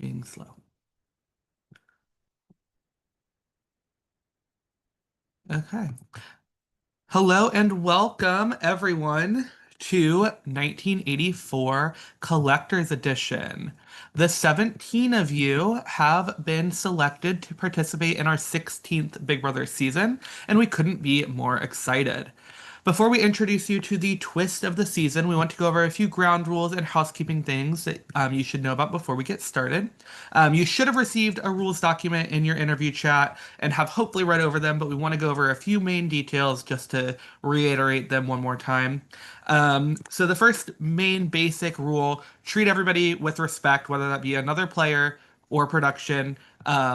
being slow. Okay. Hello and welcome everyone to 1984 Collector's Edition. The 17 of you have been selected to participate in our 16th Big Brother season, and we couldn't be more excited. Before we introduce you to the twist of the season, we want to go over a few ground rules and housekeeping things that you should know about before we get started. You should have received a rules document in your interview chat and have hopefully read over them, but we want to go over a few main details just to reiterate them one more time. So the first main basic rule, treat everybody with respect, whether that be another player or production.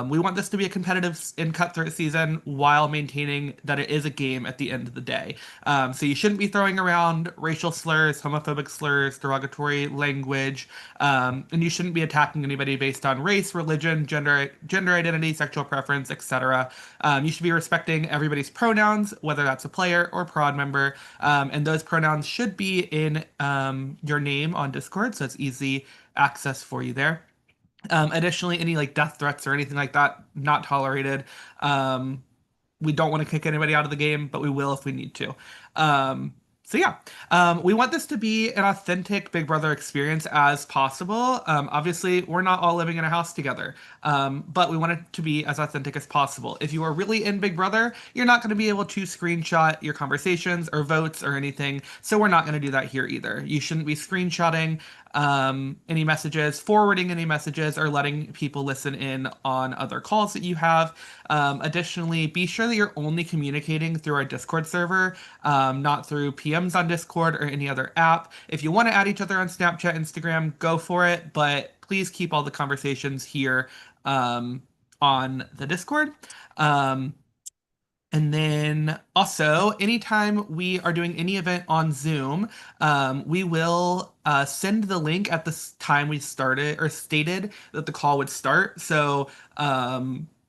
We want this to be a competitive and cutthroat season while maintaining that it is a game at the end of the day. So you shouldn't be throwing around racial slurs, homophobic slurs, derogatory language, and you shouldn't be attacking anybody based on race, religion, gender identity, sexual preference, etc. You should be respecting everybody's pronouns, whether that's a player or prod member, and those pronouns should be in your name on Discord, so it's easy access for you there. Additionally, any like death threats or anything like that, not tolerated. Um, we don't want to kick anybody out of the game, but we will if we need to. Um, so yeah, we want this to be an authentic Big Brother experience as possible. Obviously, we're not all living in a house together, but we want it to be as authentic as possible. If you are really in Big Brother, you're not going to be able to screenshot your conversations or votes or anything, so we're not going to do that here either. You shouldn't be screenshotting any messages, forwarding any messages, or letting people listen in on other calls that you have. Additionally, be sure that you're only communicating through our Discord server, not through PMs on Discord or any other app. If you want to add each other on Snapchat, Instagram, go for it, but please keep all the conversations here on the Discord. Um, and then also, anytime we are doing any event on Zoom, we will send the link at the time we started or stated that the call would start. So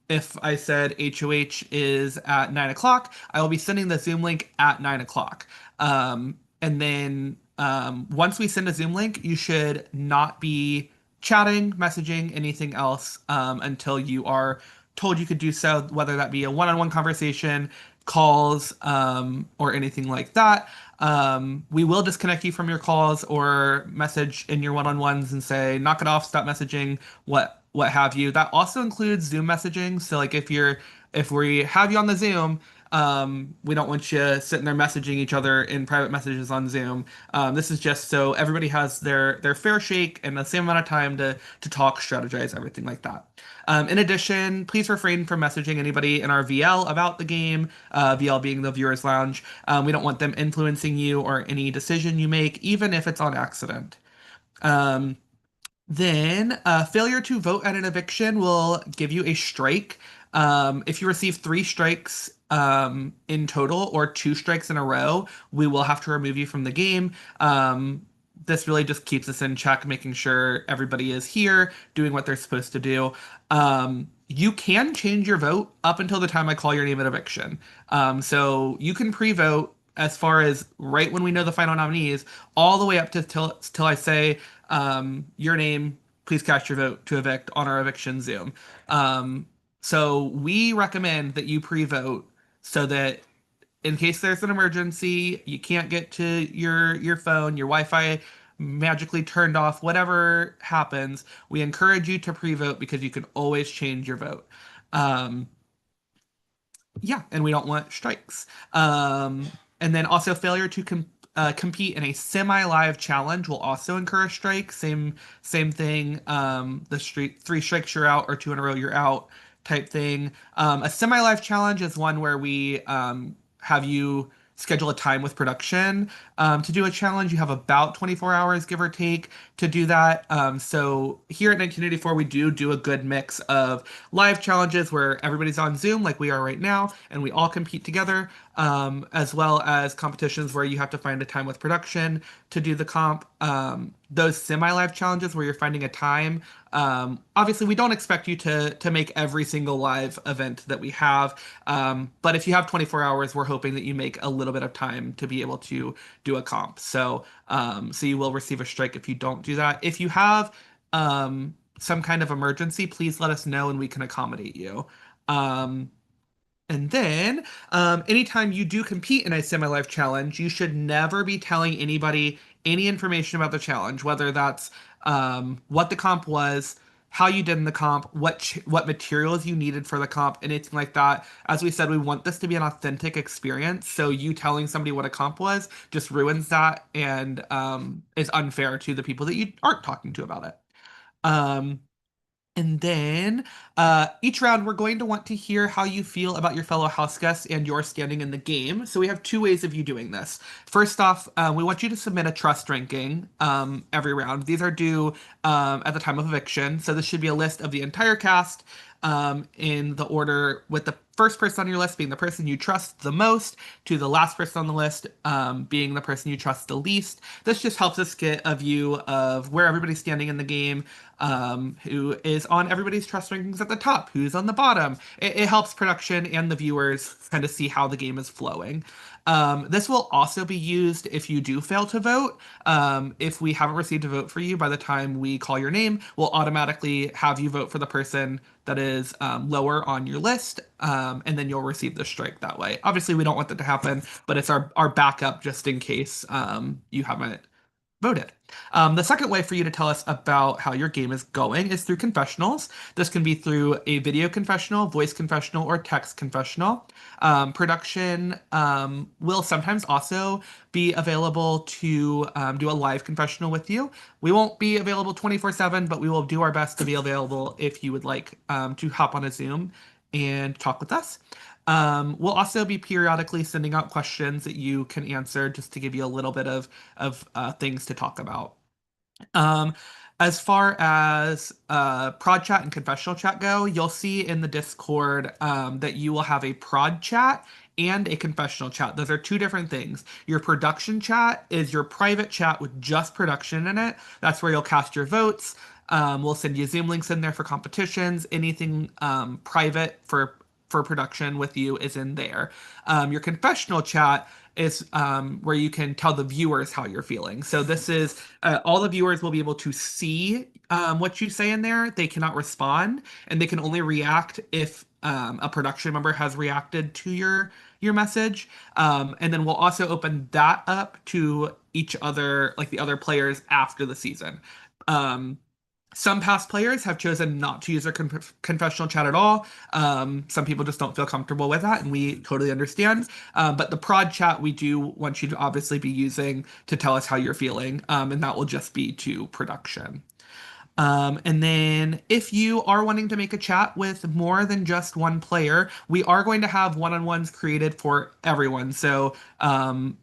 if I said HOH is at 9 o'clock, I will be sending the Zoom link at 9 o'clock. And then once we send a Zoom link, you should not be chatting, messaging, anything else until you are told you could do so, whether that be a one-on-one conversation, calls, or anything like that. We will disconnect you from your calls or message in your one-on-ones and say, knock it off, stop messaging, what have you. That also includes Zoom messaging. So like if we have you on the Zoom, we don't want you sitting there messaging each other in private messages on Zoom. This is just so everybody has their fair shake and the same amount of time to talk, strategize, everything like that. In addition, please refrain from messaging anybody in our VL about the game, VL being the viewers lounge. We don't want them influencing you or any decision you make, even if it's on accident. Um, then, failure to vote at an eviction will give you a strike. If you receive three strikes in total or two strikes in a row, we will have to remove you from the game. This really just keeps us in check, making sure everybody is here doing what they're supposed to do. You can change your vote up until the time I call your name at eviction. So you can pre-vote as far as right when we know the final nominees, all the way up to till I say your name, please cast your vote to evict on our eviction Zoom. Um, so we recommend that you pre-vote so that in case there's an emergency, you can't get to your phone, your Wi-Fi magically turned off, whatever happens, we encourage you to pre-vote because you can always change your vote. Um, yeah, and we don't want strikes. And then also failure to compete in a semi-live challenge will also incur a strike. Same thing. The street three strikes you're out or two in a row you're out type thing. A semi-live challenge is one where we have you schedule a time with production to do a challenge. You have about 24 hours, give or take, to do that. So here at 1984, we do a good mix of live challenges where everybody's on Zoom, like we are right now, and we all compete together, as well as competitions where you have to find a time with production to do the comp. Those semi-live challenges where you're finding a time. Obviously, we don't expect you to make every single live event that we have, but if you have 24 hours, we're hoping that you make a little bit of time to be able to do a comp. So you will receive a strike if you don't do that. If you have some kind of emergency, please let us know and we can accommodate you. Um, and then, anytime you do compete in a semi-life challenge, you should never be telling anybody any information about the challenge, whether that's what the comp was, how you did in the comp, what materials you needed for the comp, anything like that. As we said, we want this to be an authentic experience. So you telling somebody what a comp was just ruins that and is unfair to the people that you aren't talking to about it. Um, and then each round, we're going to want to hear how you feel about your fellow house guests and your standing in the game. So we have two ways of you doing this. First off, we want you to submit a trust ranking every round. These are due at the time of eviction. So this should be a list of the entire cast in the order with the first person on your list being the person you trust the most to the last person on the list being the person you trust the least. This just helps us get a view of where everybody's standing in the game, who is on everybody's trust rankings at the top, who's on the bottom. It helps production and the viewers kind of see how the game is flowing. This will also be used if you do fail to vote. If we haven't received a vote for you by the time we call your name, we'll automatically have you vote for the person that is lower on your list, and then you'll receive the strike that way. Obviously, we don't want that to happen, but it's our backup just in case you haven't voted. The second way for you to tell us about how your game is going is through confessionals. This can be through a video confessional, voice confessional, or text confessional. Production will sometimes also be available to do a live confessional with you. We won't be available 24/7, but we will do our best to be available if you would like to hop on a Zoom and talk with us. We'll also be periodically sending out questions that you can answer just to give you a little bit of things to talk about. Um, as far as prod chat and confessional chat go, you'll see in the Discord that you will have a prod chat and a confessional chat. Those are two different things. Your production chat is your private chat with just production in it. That's where you'll cast your votes. We'll send you Zoom links in there for competitions. Anything private for production with you is in there. Your confessional chat is where you can tell the viewers how you're feeling. So this is all the viewers will be able to see what you say in there. They cannot respond, and they can only react if a production member has reacted to your message. And then we'll also open that up to each other, like the other players after the season. Um, some past players have chosen not to use their confessional chat at all. Some people just don't feel comfortable with that, and we totally understand. But the prod chat we do want you to obviously be using to tell us how you're feeling, and that will just be to production. And then if you are wanting to make a chat with more than just one player, we are going to have one-on-ones created for everyone. So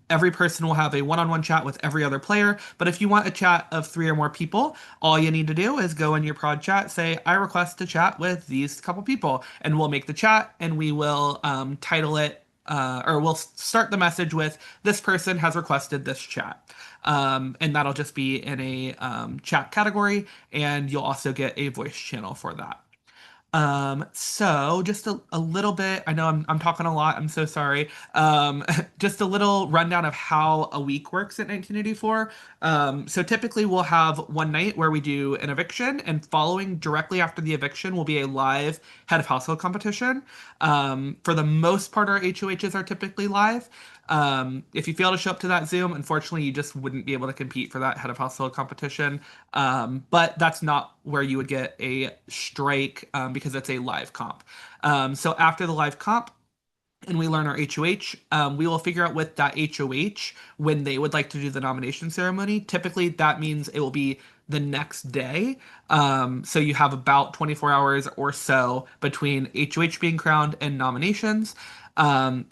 every person will have a one-on-one chat with every other player. But if you want a chat of three or more people, all you need to do is go in your prod chat, say, I request to chat with these couple people, and we'll make the chat and we will title it or we'll start the message with this person has requested this chat. And that'll just be in a chat category, and you'll also get a voice channel for that. So just a little bit, I know I'm talking a lot, I'm so sorry. Just a little rundown of how a week works at 1984. So typically we'll have one night where we do an eviction, and following directly after the eviction will be a live head of household competition. For the most part, our HOHs are typically live. If you fail to show up to that Zoom, unfortunately, you just wouldn't be able to compete for that head of household competition. But that's not where you would get a strike because it's a live comp. So after the live comp, and we learn our HOH, we will figure out with that HOH when they would like to do the nomination ceremony. Typically, that means it will be the next day. So you have about 24 hours or so between HOH being crowned and nominations.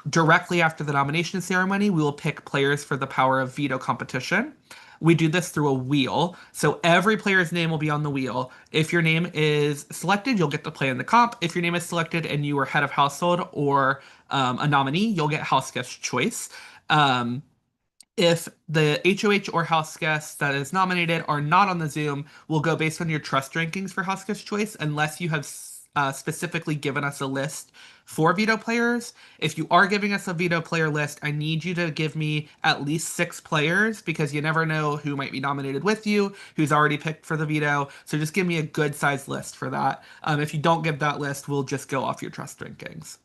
Directly after the nomination ceremony, we will pick players for the Power of Veto competition. We do this through a wheel. So every player's name will be on the wheel. If your name is selected, you'll get to play in the comp. If your name is selected and you are head of household or a nominee, you'll get house guest choice. Um, if the HOH or house guests that is nominated are not on the Zoom, we'll go based on your trust rankings for house guest choice, unless you have specifically given us a list for veto players. If you are giving us a veto player list, I need you to give me at least 6 players because you never know who might be nominated with you, who's already picked for the veto. So just give me a good sized list for that. If you don't give that list, we'll just go off your trust rankings.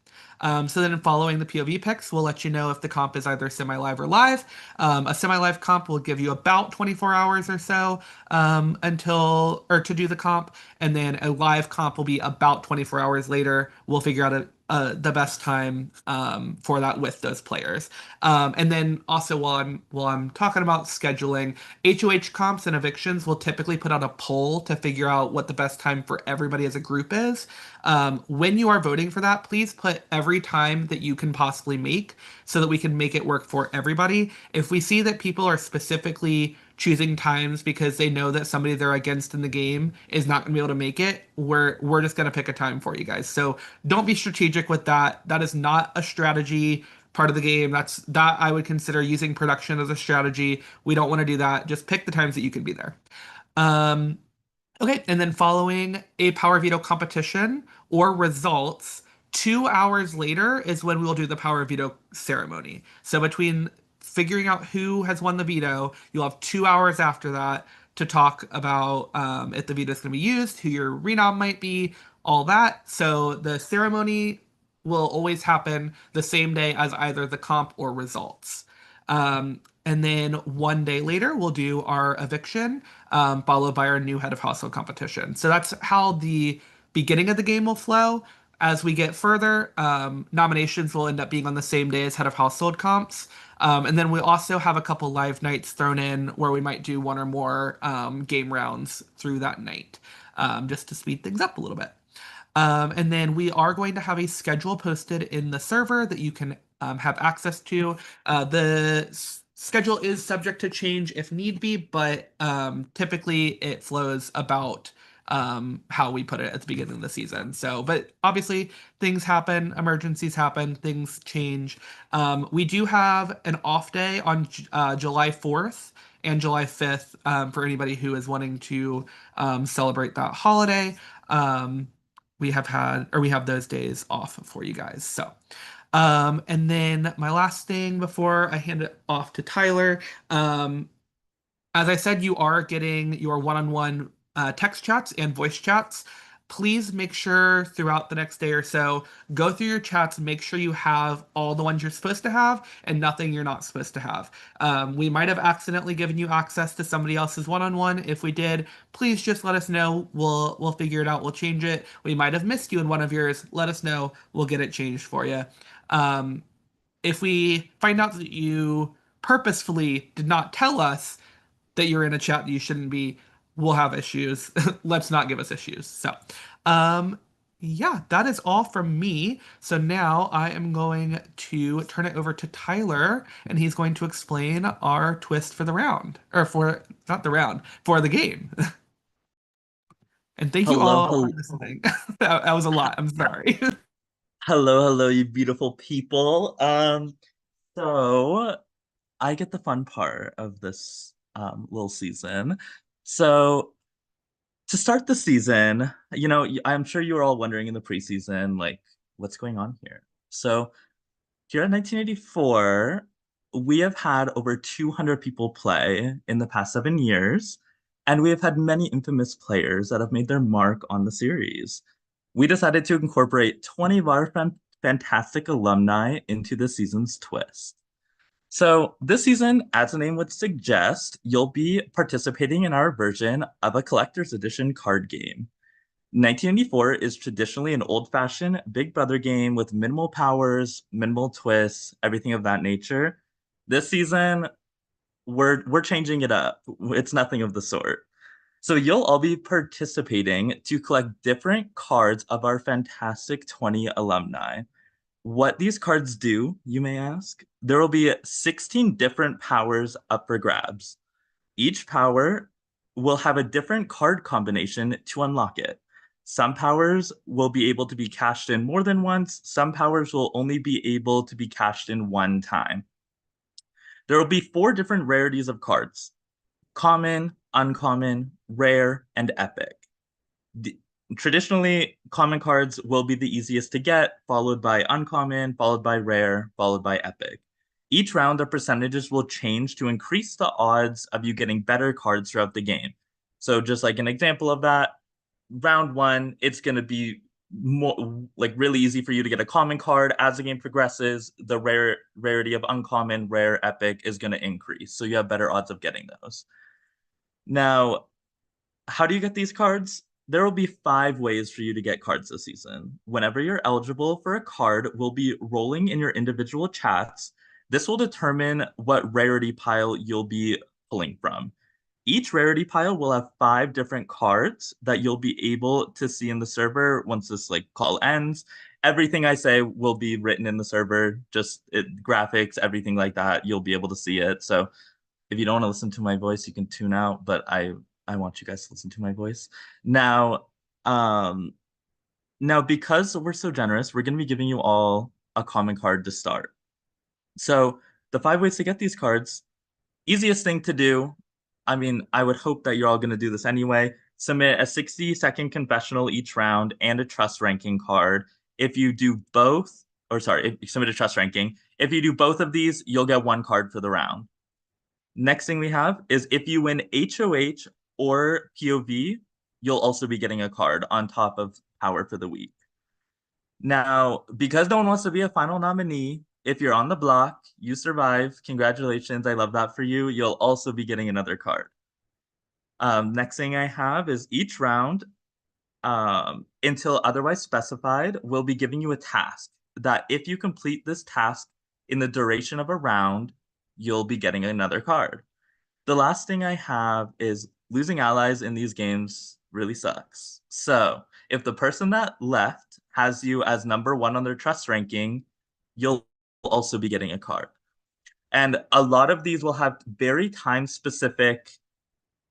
So then following the POV picks, we'll let you know if the comp is either semi-live or live. A semi-live comp will give you about 24 hours or so to do the comp, and then a live comp will be about 24 hours later. We'll figure out the best time for that with those players. And then also while I'm talking about scheduling, HOH comps and evictions will typically put out a poll to figure out what the best time for everybody as a group is. When you are voting for that, please put every time that you can possibly make so that we can make it work for everybody. If we see that people are specifically choosing times because they know that somebody they're against in the game is not going to be able to make it, we're just going to pick a time for you guys. So don't be strategic with that. That is not a strategy part of the game. That I would consider using production as a strategy. We don't want to do that. Just pick the times that you can be there. Um, Okay, and then following a Power Veto competition or results, 2 hours later is when we'll do the Power Veto ceremony. So between figuring out who has won the veto, you'll have 2 hours after that to talk about if the veto is going to be used, who your renom might be, all that. So the ceremony will always happen the same day as either the comp or results. And then 1 day later, we'll do our eviction, followed by our new head of household competition. So that's how the beginning of the game will flow. As we get further, nominations will end up being on the same day as head of household comps. And then we also have a couple live nights thrown in where we might do one or more game rounds through that night, just to speed things up a little bit. And then we are going to have a schedule posted in the server that you can have access to. The schedule is subject to change if need be, but typically it flows about how we put it at the beginning of the season. So, but obviously things happen, emergencies happen, things change. We do have an off day on July 4th and July 5th for anybody who is wanting to celebrate that holiday. We have those days off for you guys. So, and then my last thing before I hand it off to Tyler, as I said, you are getting your one-on-one text chats and voice chats. Please make sure throughout the next day or so, go through your chats, make sure you have all the ones you're supposed to have and nothing you're not supposed to have. We might have accidentally given you access to somebody else's one-on-one. If we did, please just let us know. We'll figure it out. We'll change it. We might have missed you in one of yours. Let us know. We'll get it changed for you. Um, if we find out that you purposefully did not tell us that you're in a chat that you shouldn't be, we'll have issues. Let's not give us issues. So, um, yeah, that is all from me. So now I am going to turn it over to Tyler, and he's going to explain our twist for the round, or for not the round, for the game. And thank you Hello, all for hello, listening. That was a lot. I'm sorry. hello, you beautiful people. So I get the fun part of this little season. So to start the season, I'm sure you were all wondering in the preseason, like, what's going on here? So here at 1984, we have had over 200 people play in the past 7 years, and we have had many infamous players that have made their mark on the series. We decided to incorporate 20 of our fantastic alumni into the season's twist. So, this season, as the name would suggest, you'll be participating in our version of a collector's edition card game. 1984 is traditionally an old-fashioned Big Brother game with minimal powers, minimal twists, everything of that nature. This season, we're changing it up. It's nothing of the sort. So you'll all be participating to collect different cards of our fantastic 20 alumni. What these cards do, you may ask, there will be 16 different powers up for grabs. Each power will have a different card combination to unlock it. Some powers will be able to be cashed in more than once, some powers will only be able to be cashed in one time. There will be 4 different rarities of cards: common, uncommon, rare, and epic. traditionally, common cards will be the easiest to get, followed by uncommon, followed by rare, followed by epic. Each round, the percentages will change to increase the odds of you getting better cards throughout the game. So, just like an example of that, round one, it's going to be more like really easy for you to get a common card. As the game progresses, the rarity of uncommon, rare, epic is going to increase. So you have better odds of getting those. Now, how do you get these cards? There will be 5 ways for you to get cards this season. Whenever you're eligible for a card, we'll be rolling in your individual chats. This will determine what rarity pile you'll be pulling from. Each rarity pile will have 5 different cards that you'll be able to see in the server once this like call ends. Everything I say will be written in the server, just graphics, everything like that. You'll be able to see it. So if you don't want to listen to my voice, you can tune out, but I want you guys to listen to my voice. Now, um now because we're so generous, we're going to be giving you all a common card to start. So, the 5 ways to get these cards, easiest thing to do, I mean, I would hope that you're all going to do this anyway. Submit a 60-second confessional each round and a trust ranking card. If you do both, or sorry, if you submit a trust ranking, if you do both of these, you'll get 1 card for the round. Next thing we have is if you win HOH or POV, you'll also be getting a card on top of Power for the Week. Now, because no one wants to be a final nominee, if you're on the block, you survive. Congratulations. I love that for you. You'll also be getting another card. Next thing I have is each round, until otherwise specified, we'll be giving you a task that if you complete this task in the duration of a round, you'll be getting another card. The last thing I have is losing allies in these games really sucks. So if the person that left has you as number one on their trust ranking, you'll also be getting a card. And a lot of these will have very time specific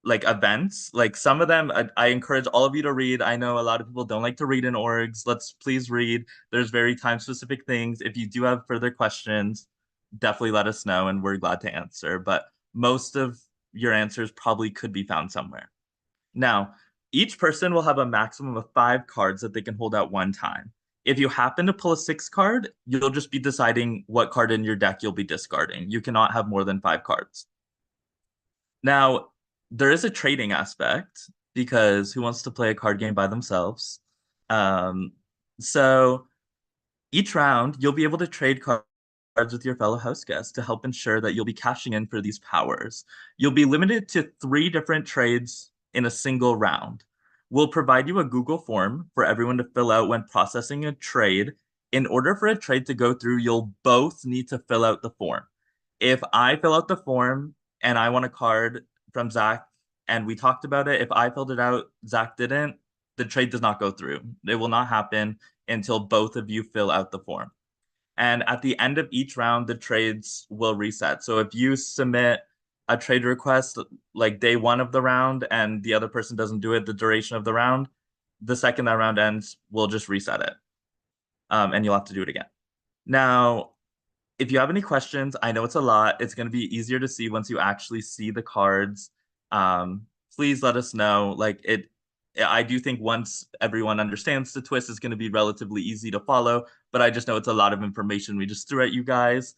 like events. Like some of them, I encourage all of you to read. I know a lot of people don't like to read in orgs. Let's please read. There's very time specific things. If you do have further questions, definitely let us know and we're glad to answer. But most of your answers probably could be found somewhere. Now, each person will have a maximum of 5 cards that they can hold at one time. If you happen to pull a 6 card, you'll just be deciding what card in your deck you'll be discarding. You cannot have more than 5 cards. Now, there is a trading aspect because who wants to play a card game by themselves? Um, so each round, you'll be able to trade cards with your fellow house guests to help ensure that you'll be cashing in for these powers. You'll be limited to 3 different trades in a single round. We'll provide you a Google form for everyone to fill out when processing a trade. In order for a trade to go through, you'll both need to fill out the form. If I fill out the form and I want a card from Zach and we talked about it, if I filled it out, Zach didn't, the trade does not go through. It will not happen until both of you fill out the form. And at the end of each round, the trades will reset. So if you submit a trade request like day one of the round and the other person doesn't do it the duration of the round, the second that round ends, we'll just reset it. And you'll have to do it again. Now, if you have any questions, I know it's a lot. It's going to be easier to see once you actually see the cards. Please let us know. Like it, I do think once everyone understands the twist, it's going to be relatively easy to follow. But I just know it's a lot of information we just threw at you guys.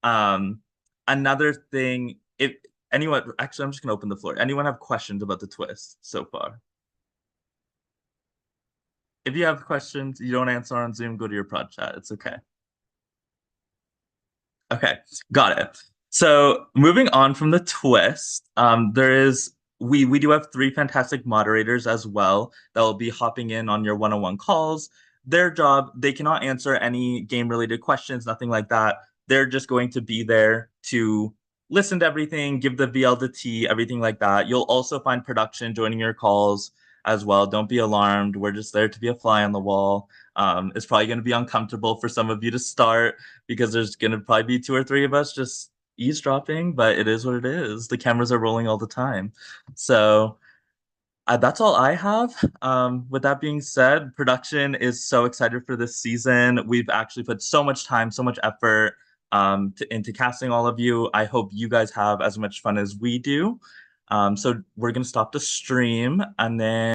Um, Another thing, if anyone, actually, I'm just going to open the floor. Anyone have questions about the twist so far? If you have questions, you don't answer on Zoom, go to your prod chat. It's okay. Okay, got it. So moving on from the twist, there is we do have 3 fantastic moderators as well that will be hopping in on your one-on-one calls. Their job, they cannot answer any game-related questions, nothing like that. They're just going to be there to listen to everything, give the VL to T, everything like that. You'll also find production joining your calls as well. Don't be alarmed. We're just there to be a fly on the wall. It's probably going to be uncomfortable for some of you to start because there's going to probably be 2 or 3 of us just eavesdropping, but it is what it is. The cameras are rolling all the time. So that's all I have. With that being said, production is so excited for this season. We've actually put so much time, so much effort into casting all of you. I hope you guys have as much fun as we do. So we're going to stop the stream and then